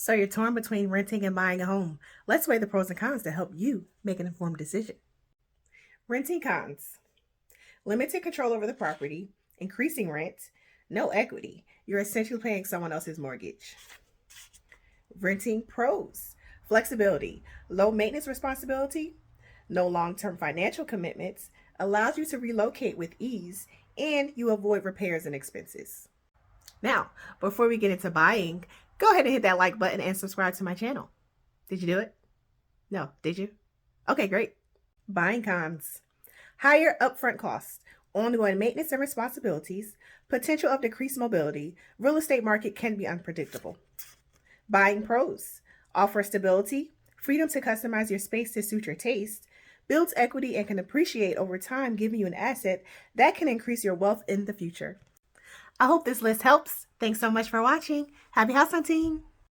So you're torn between renting and buying a home. Let's weigh the pros and cons to help you make an informed decision. Renting cons: limited control over the property, increasing rent, no equity. You're essentially paying someone else's mortgage. Renting pros: flexibility, low maintenance responsibility, no long term financial commitments, allows you to relocate with ease, and you avoid repairs and expenses. Now, before we get into buying, go ahead and hit that like button and subscribe to my channel. Did you do it? No, did you? Okay, great. Buying cons: higher upfront costs, ongoing maintenance and responsibilities, potential of decreased mobility. Real estate market can be unpredictable. Buying pros: offer stability, freedom to customize your space to suit your taste, builds equity and can appreciate over time, giving you an asset that can increase your wealth in the future. I hope this list helps. Thanks so much for watching. Happy house hunting!